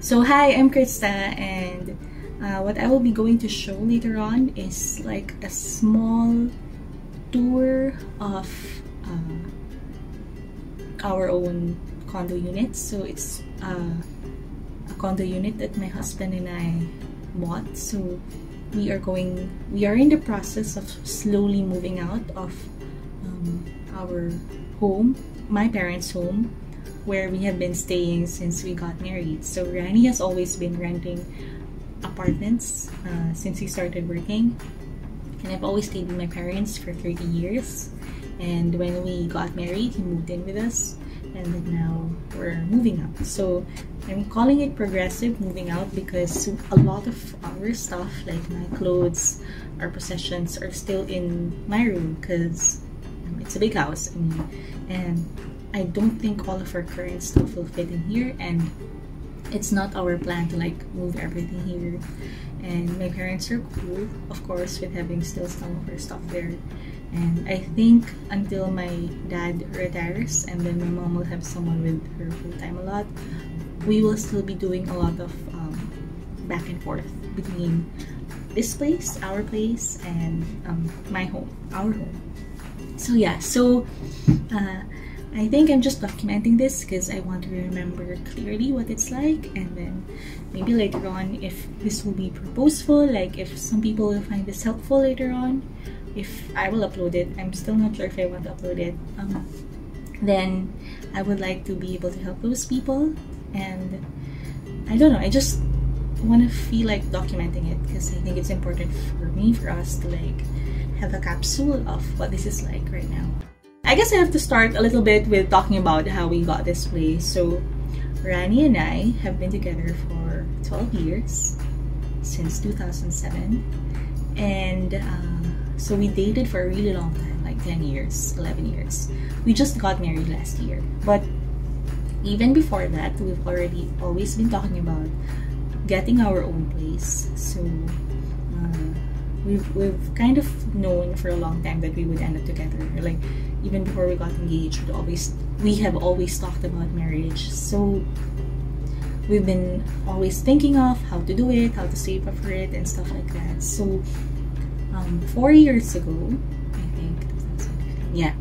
So hi, I'm Krista, and what I will be going to show later on is like a small tour of our own condo unit. So it's a condo unit that my husband and I bought. So we are in the process of slowly moving out of our home, my parents' home, where we have been staying since we got married. So Rani has always been renting apartments since he started working, and I've always stayed with my parents for 30 years. And when we got married, he moved in with us, and then now we're moving out. So I'm calling it progressive moving out because a lot of our stuff, like my clothes, our possessions, are still in my room because it's a big house. And I don't think all of our current stuff will fit in here, and it's not our plan to like move everything here. And my parents are cool, of course, with having still some of our stuff there. And I think until my dad retires and then my mom will have someone with her full-time a lot, we will still be doing a lot of back and forth between this place, our place, and my home, our home. So yeah, I think I'm just documenting this because I want to remember clearly what it's like, and then maybe later on, if this will be purposeful, like if some people will find this helpful later on, if I will upload it. I'm still not sure if I want to upload it. Then I would like to be able to help those people, and I don't know, I just want to feel like documenting it because I think it's important for me, for us to like have a capsule of what this is like right now. I guess I have to start a little bit with talking about how we got this place. So Rani and I have been together for 12 years, since 2007, and so we dated for a really long time, like 10 years, 11 years. We just got married last year, but even before that, we've always been talking about getting our own place. So we've kind of known for a long time that we would end up together. Like even before we got engaged, we have always talked about marriage. So we've been always thinking of how to do it, how to save up for it, and stuff like that. So 4 years ago, I think, 2015, yeah,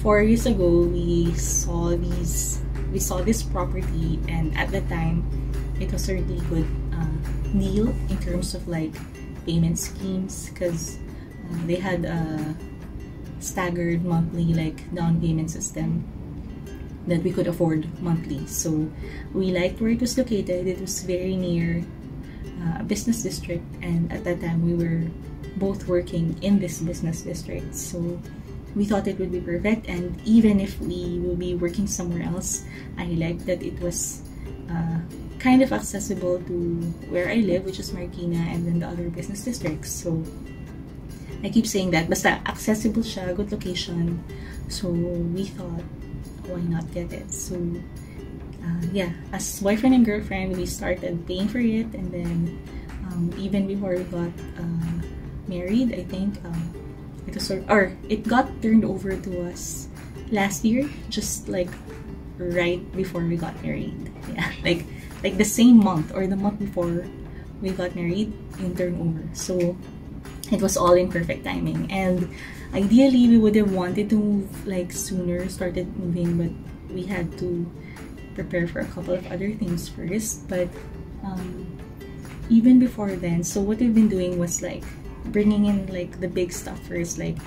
4 years ago, we saw this property, and at the time, it was a really good deal in terms of like payment schemes, because they had a staggered monthly like down payment system that we could afford monthly. So we liked where it was located. It was very near a business district, and at that time we were both working in this business district, so we thought it would be perfect. And even if we will be working somewhere else, I liked that it was kind of accessible to where I live, which is Marikina, and then the other business districts. So I keep saying that, basta accessible siya, good location. So we thought, why not get it? So yeah, as boyfriend and girlfriend, we started paying for it, and then even before we got married, I think it got turned over to us last year, just like right before we got married. Yeah, like the same month or the month before we got married, in turnover. So it was all in perfect timing, and ideally we would have wanted to move like sooner, started moving, but we had to prepare for a couple of other things first. But even before then, so what we've been doing was like bringing in like the big stuff first, like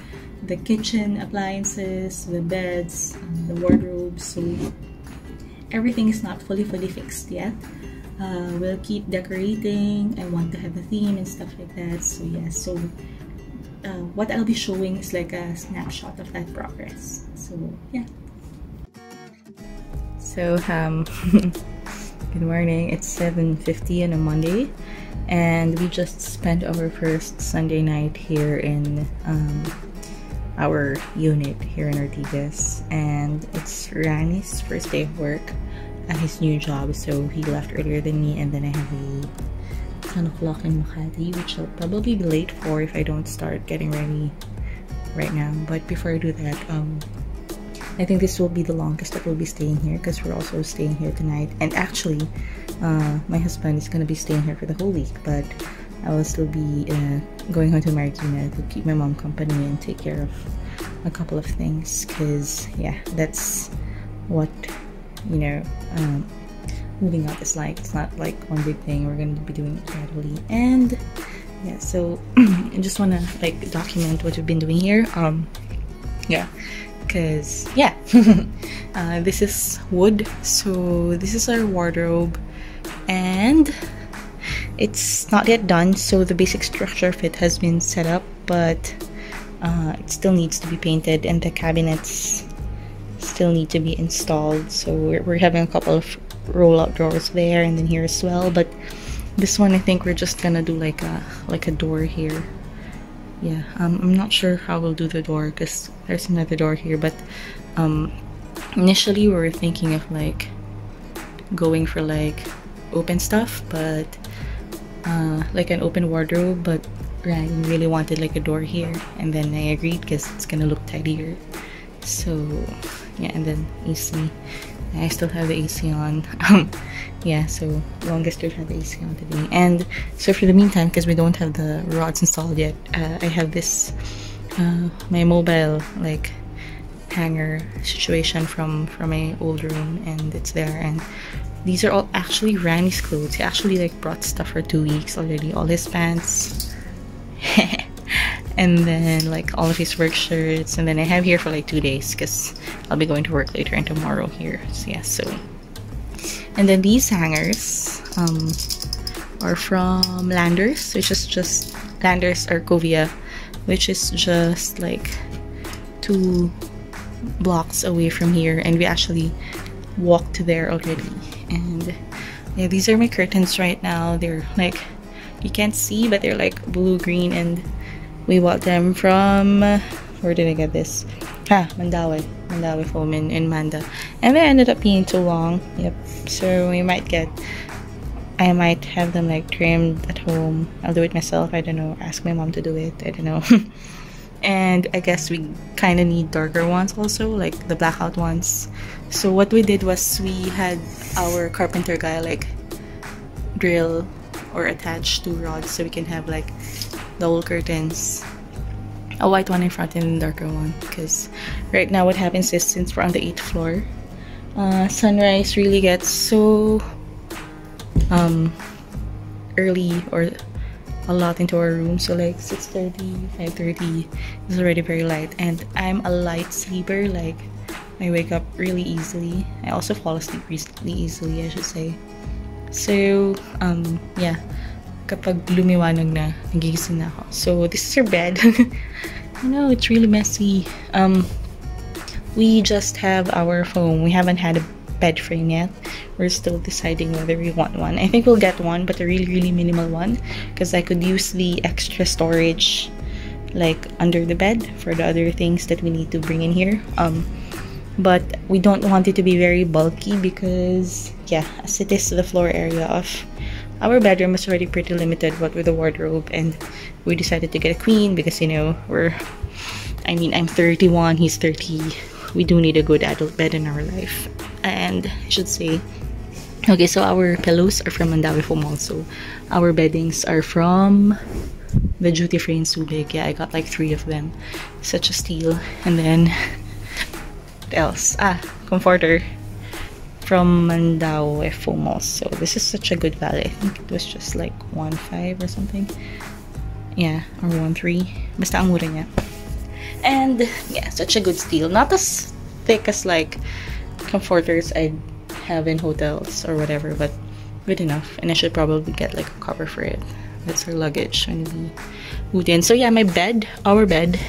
the kitchen appliances, the beds, the wardrobes. So everything is not fully fixed yet. We'll keep decorating. I want to have a theme and stuff like that. So yeah, so what I'll be showing is like a snapshot of that progress. So yeah. So good morning. It's 7:50 on a Monday, and we just spent our first Sunday night here in our unit here in Ortigas, and it's Rani's first day of work at his new job. So he left earlier than me, and then I have a 10 o'clock in Makati, which I'll probably be late for if I don't start getting ready right now. But before I do that, I think this will be the longest that we'll be staying here because we're also staying here tonight. And actually, my husband is gonna be staying here for the whole week, but I will still be going home to Marikina to keep my mom company and take care of a couple of things, because yeah, that's what, you know, moving out is like. It's not like one big thing. We're going to be doing it gradually. And yeah, so I just want to like document what we've been doing here. Yeah, because yeah, this is wood, so this is our wardrobe, and it's not yet done, so the basic structure of it has been set up, but it still needs to be painted, and the cabinets still need to be installed. So we're having a couple of roll-out drawers there and then here as well, but this one I think we're just gonna do like a door here. Yeah, I'm not sure how we'll do the door because there's another door here, but initially we were thinking of like going for like open stuff, but like an open wardrobe, but Ryan really wanted like a door here, and then I agreed because it's gonna look tidier. So yeah, and then AC, I still have the AC on. Yeah, so longest we've had the AC on today. And so for the meantime, because we don't have the rods installed yet, I have this my mobile like hanger situation from my old room, and it's there. And these are all actually Randy's clothes. He actually like brought stuff for 2 weeks already, all his pants and then like all of his work shirts, and then I have here for like 2 days because I'll be going to work later and tomorrow here. So yeah, so and then these hangers are from Landers, which is just Landers Arcovia, which is just like 2 blocks away from here, and we actually walked there already. And yeah, these are my curtains right now. They're like, you can't see, but they're like blue green, and we bought them from where did I get this? Mandawi foam in Manda, and they ended up being too long. Yep, so I might have them like trimmed at home. I'll do it myself, I don't know, ask my mom to do it, I don't know. And I guess we kind of need darker ones also, like the blackout ones. So what we did was we had our carpenter guy like drill or attach 2 rods so we can have like double curtains, a white one in front and a darker one, because right now what happens is, since we're on the 8th floor, sunrise really gets so early or a lot into our room. So like 6:30, 5:30 is already very light, and I'm a light sleeper. Like I wake up really easily. I also fall asleep really easily, I should say. So yeah, kapag lumiwanag na, nagigising na ako. So this is our bed. I know it's really messy. We just have our foam. We haven't had a bed frame yet. We're still deciding whether we want one. I think we'll get one, but a really minimal one, because I could use the extra storage like under the bed for the other things that we need to bring in here. But we don't want it to be very bulky because yeah, as it is, the floor area of our bedroom is already pretty limited, what with the wardrobe, and we decided to get a queen because, you know, I'm 31, he's 30. We do need a good adult bed in our life. And I should say, okay, so our pillows are from Mandawi Foam also. Our beddings are from the duty free in Subic. Yeah, I got like 3 of them. Such a steal. And then what else? Comforter from Mandawi Foam also. This is such a good value. I think it was just like 1.5 or something. Yeah, or 1.3. Basta ang mura niya. And yeah, such a good steal. Not as thick as like comforters I have in hotels or whatever, but good enough. And I should probably get like a cover for it. That's our luggage when we moved in. So yeah, my bed, our bed,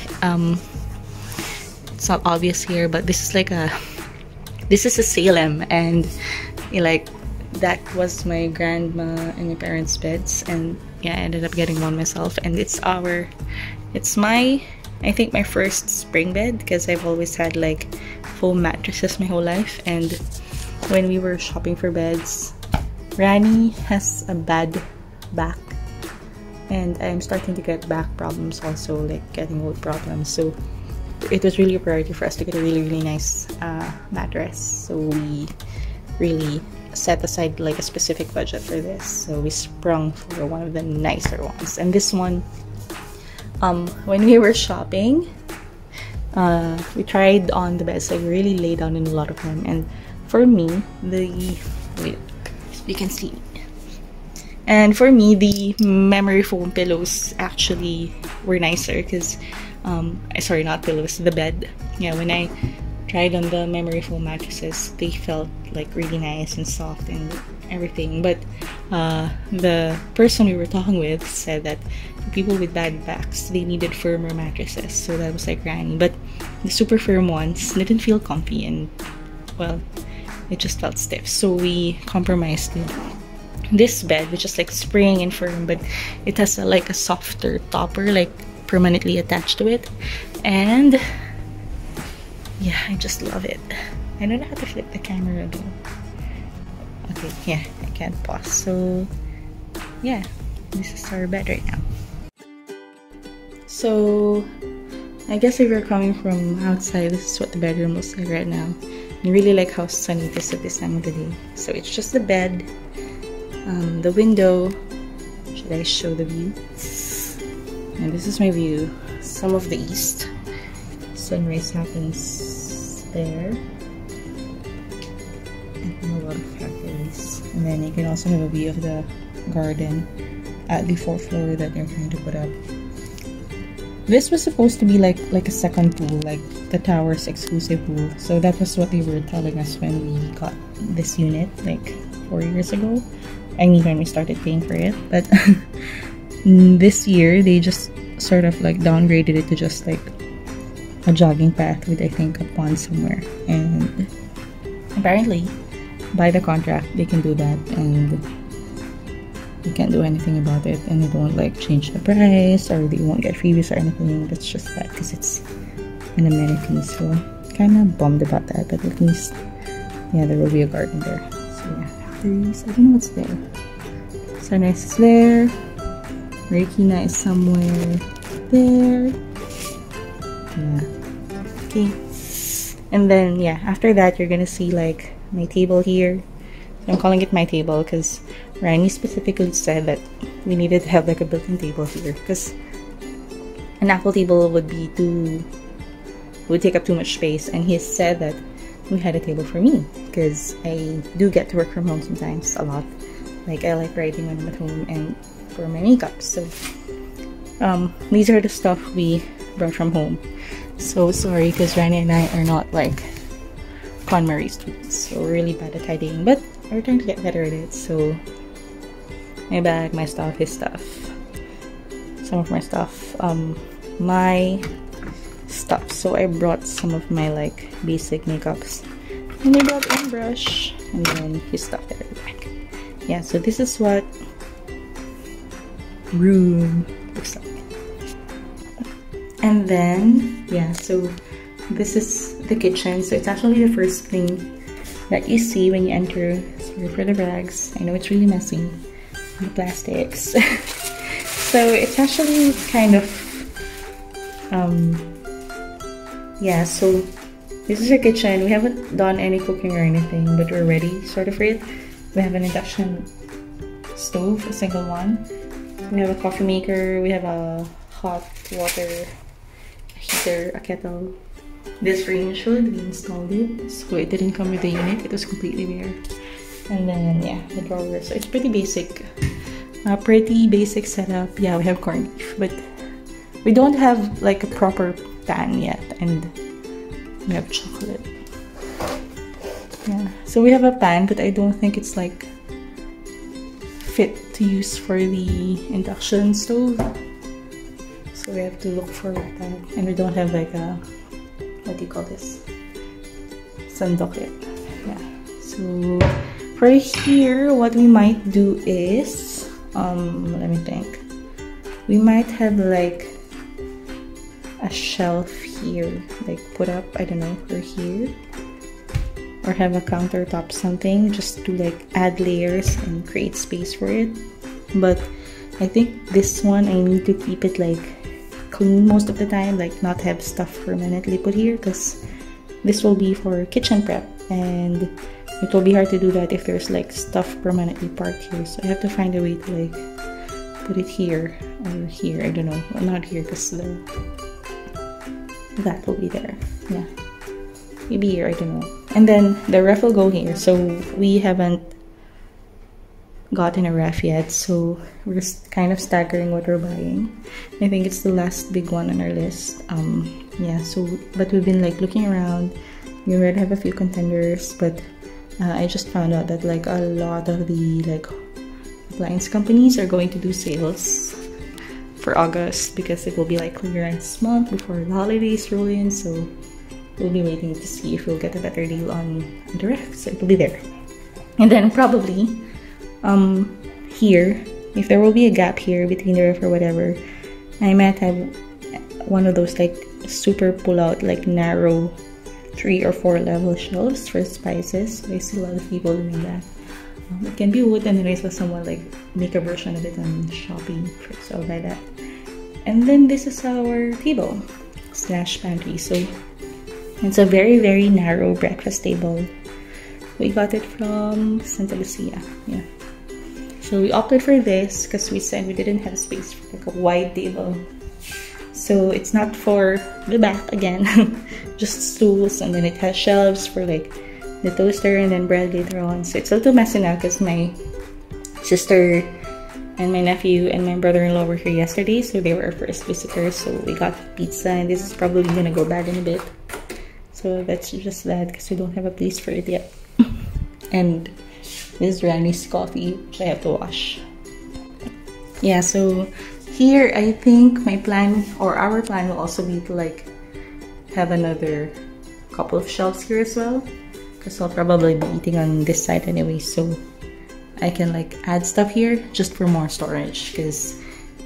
it's not obvious here, but this is a Salem, and like that was my grandma and my parents' beds, and yeah, I ended up getting one myself. And it's my, I think, my first spring bed, because I've always had like foam mattresses my whole life. And when we were shopping for beds, Rani has a bad back, and I'm starting to get back problems also, like getting old problems. So it was really a priority for us to get a really nice mattress. So we really set aside like a specific budget for this. So we sprung for one of the nicer ones. And this one, when we were shopping, we tried on the beds, like really lay down in a lot of them. And for me, wait, you can see. And for me, the memory foam pillows actually were nicer because, sorry, not pillows, the bed. Yeah, when I tried on the memory foam mattresses, they felt like really nice and soft and everything. But the person we were talking with said that people with bad backs, they needed firmer mattresses. So that was like Granny. But the super firm ones didn't feel comfy and, well, it just felt stiff. So we compromised this bed, which is like spring and firm, but it has like a softer topper, like permanently attached to it. And yeah, I just love it. I don't know how to flip the camera again. Okay, yeah, I can't pause. So yeah, this is our bed right now. So I guess if you're coming from outside, this is what the bedroom looks like right now. I really like how sunny it is at this time of the day. So it's just the bed, the window. Should I show the view? And this is my view. Some of the east. Sunrise happens there. And a lot of factories. And then you can also have a view of the garden at the 4th floor that they're trying to put up. This was supposed to be like a second pool, like the tower's exclusive pool. So that was what they were telling us when we got this unit, like 4 years ago. I mean, when we started paying for it. But this year, they just sort of like downgraded it to just like a jogging path with, I think, a pond somewhere. And apparently, by the contract, they can do that, and you can't do anything about it, and they won't like change the price, or they won't get freebies or anything. That's just that because it's an amenity. So kind of bummed about that, but at least, yeah, there will be a garden there. So yeah, factories. I don't know what's there. Sunrise is there. Reikina is somewhere there. Yeah. Okay. And then yeah, after that you're gonna see like my table here. I'm calling it my table because Rani specifically said that we needed to have like a built-in table here because an Apple table would take up too much space, and he said that we had a table for me because I do get to work from home sometimes a lot. Like I like writing when I'm at home and for my makeup. So these are the stuff we brought from home. So sorry because Rani and I are not like KonMari students, so we're really bad at tidying, but we're trying to get better at it. So my bag, my stuff, his stuff, some of my stuff, my stuff. So I brought some of my like basic makeups, and I brought one brush, and then his stuff there at the back. Yeah, so this is what room looks like. And then yeah, so this is the kitchen. So it's actually the first thing that you see when you enter. Sorry for the rags, I know it's really messy, the plastics. So it's actually kind of yeah, so this is our kitchen. We haven't done any cooking or anything, but we're ready sort of for it. We have an induction stove, a single one. We have a coffee maker, we have a hot water heater, a kettle. This range hood, we installed it, so it didn't come with the unit, it was completely bare. And then yeah, the drawer. So it's pretty basic, pretty basic setup. Yeah, we have corned beef, but we don't have like a proper pan yet, and we have chocolate. Yeah, so we have a pan, but I don't think it's like fit to use for the induction stove. So we have to look for that, and we don't have like a, what do you call this, sandok yet. Yeah, so for here, what we might do is let me think, we might have like a shelf here, like put up, I don't know, for here, or have a countertop, something just to like add layers and create space for it. But I think this one I need to keep it like clean most of the time, like not have stuff permanently put here, because this will be for kitchen prep, and it will be hard to do that if there's like stuff permanently parked here. So I have to find a way to like put it here or here. I don't know. Well, not here because that will be there. Yeah, maybe here. I don't know. And then the ref will go here. So we haven't gotten a ref yet, so we're kind of staggering what we're buying. I think it's the last big one on our list. Yeah, so but we've been like looking around. We already have a few contenders, but I just found out that like a lot of the like appliance companies are going to do sales for August, because it will be like clearance month before the holidays roll in. So we'll be waiting to see if we'll get a better deal on the ref, so it will be there. And then probably here, if there will be a gap here between the ref or whatever, I might have one of those like super pull out, like narrow 3 or 4 level shelves for spices. I see a lot of people doing that. It can be wood, and then I saw someone like make a version of it on Shopee, so I'll buy that. And then this is our table slash pantry. So it's a very, very narrow breakfast table. We got it from Santa Lucia. Yeah. So we opted for this because we said we didn't have space for like a wide table. So it's not for the back again, just stools, and then it has shelves for like the toaster and then bread later on. So it's a little messy now because my sister and my nephew and my brother-in-law were here yesterday, so they were our first visitors. So we got pizza, and this is probably gonna go bad in a bit. So that's just that because we don't have a place for it yet. And this is Randy's coffee, which I have to wash. Yeah, so here I think my plan, or our plan, will also be to like have another couple of shelves here as well, because I'll probably be eating on this side anyway, so I can like add stuff here just for more storage, because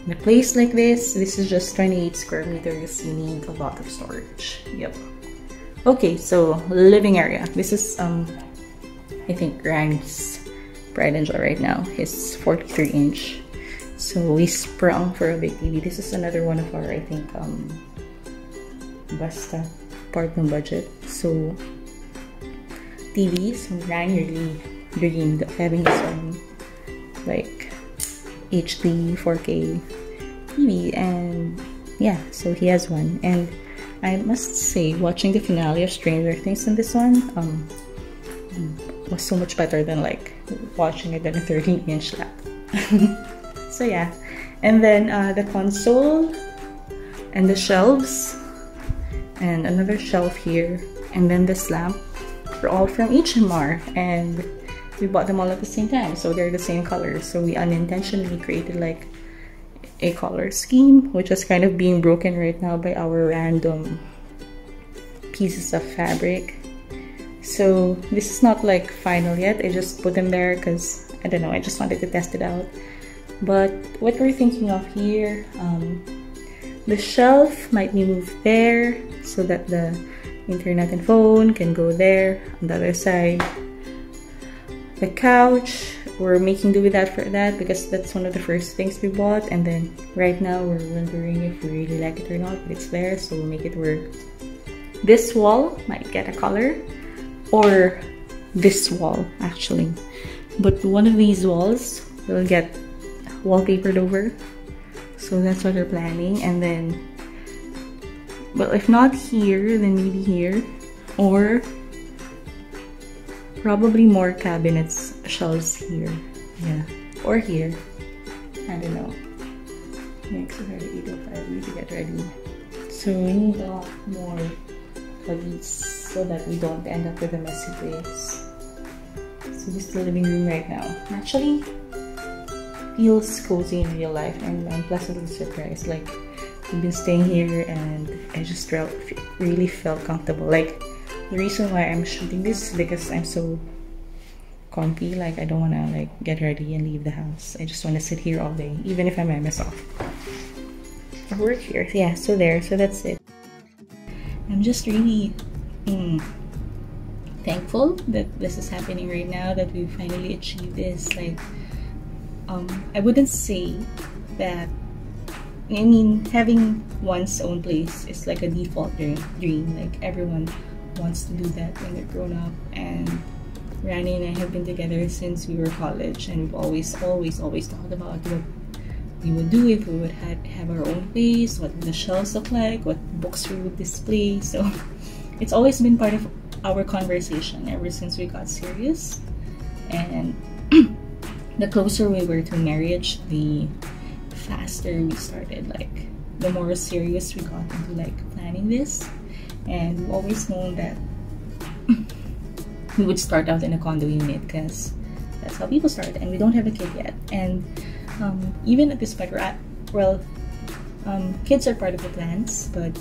in a place like this is just 28 square meters, you need a lot of storage. Yep. Okay, so living area. This is I think Ryan's pride and joy right now. His 43-inch. So we sprung for a big TV. This is another one of our, I think, basta part ng budget. So TV. So Ryan really dreamed of having his own like HD 4K TV, and yeah, so he has one. And I must say, watching the finale of Stranger Things in this one was so much better than like watching it on a 13-inch lap. So yeah, and then the console and the shelves and another shelf here, and then this lamp are all from HMR, and we bought them all at the same time, so they're the same color. So we unintentionally created like a color scheme, which is kind of being broken right now by our random pieces of fabric. So this is not like final yet. I just put them there because I don't know, I just wanted to test it out. But what we're thinking of here, the shelf might be moved there so that the internet and phone can go there. On the other side, the couch, we're making do with that for that because that's one of the first things we bought, and then right now we're wondering if we really like it or not, but it's there, so we'll make it work. This wall might get a color, or this wall actually, but one of these walls will get wallpapered over, so that's what we're planning. And then, well, if not here, then maybe here, or probably more cabinets, shelves here, yeah, or here, I don't know. Next, we're at 8:05, we need to get ready, so we need a lot more of these so that we don't end up with a messy place. So this is the living room right now. Actually feels cozy in real life, and I'm pleasantly surprised. Like, we've been staying here and I just really felt comfortable. Like, the reason why I'm shooting this is because I'm so comfy. Like, I don't want to like get ready and leave the house. I just want to sit here all day, even if I might mess off or work here. Yeah, so there, so that's it. I'm just really thankful that this is happening right now, that we finally achieved this. Like, I wouldn't say that I mean, having one's own place is like a default dream. Like everyone wants to do that when they're grown up. And Rani and I have been together since we were college, and we've always talked about what we would do if we would have our own place, what the shelves look like, what books we would display. So it's always been part of our conversation ever since we got serious. And the closer we were to marriage, the faster we started, like the more serious we got into like planning this. And we've always known that we would start out in a condo unit because that's how people start, and we don't have a kid yet. And even at this point, we're at, well, kids are part of the plans, but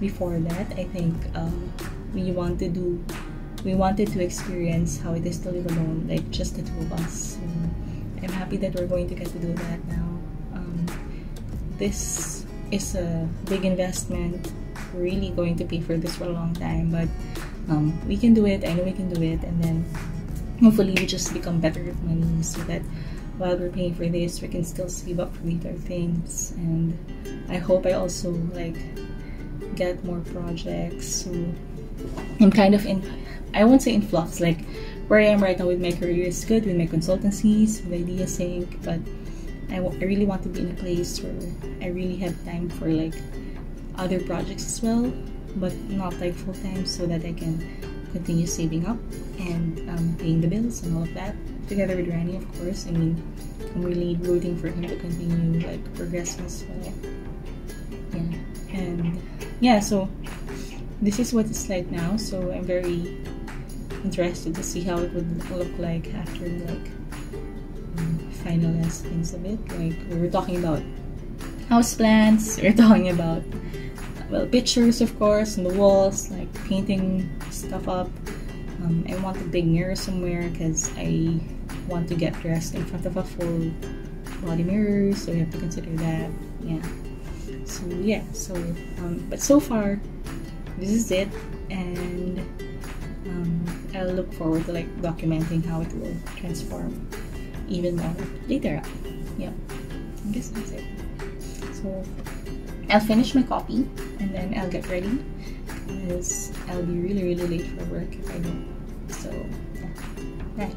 before that, I think we wanted to experience how it is to live alone, like just the two of us. I'm happy that we're going to get to do that now. This is a big investment. We're really going to pay for this for a long time, but we can do it. I know we can do it, and then hopefully we just become better with money so that while we're paying for this, we can still save up for later things. And I hope I also like get more projects. So I'm kind of in, I won't say in flux, like where I am right now with my career is good, with my consultancies, with Idea Sync, but I really want to be in a place where I really have time for like other projects as well, but not like full time, so that I can continue saving up and paying the bills and all of that together with Rani, of course. I mean, I'm really rooting for him to continue like progressing as well. Yeah, and yeah, so this is what it's like now. So I'm very interested to see how it would look like after like finalize things a bit. Like we were talking about house plants, we were talking about, well, pictures of course on the walls, like painting stuff up. I want a big mirror somewhere because I want to get dressed in front of a full body mirror, so we have to consider that. Yeah, so yeah, so but so far this is it, and I'll look forward to like documenting how it will transform even more later on. Yeah, I guess that's it. So I'll finish my copy and then I'll get ready because I'll be really late for work if I don't. So yeah, bye.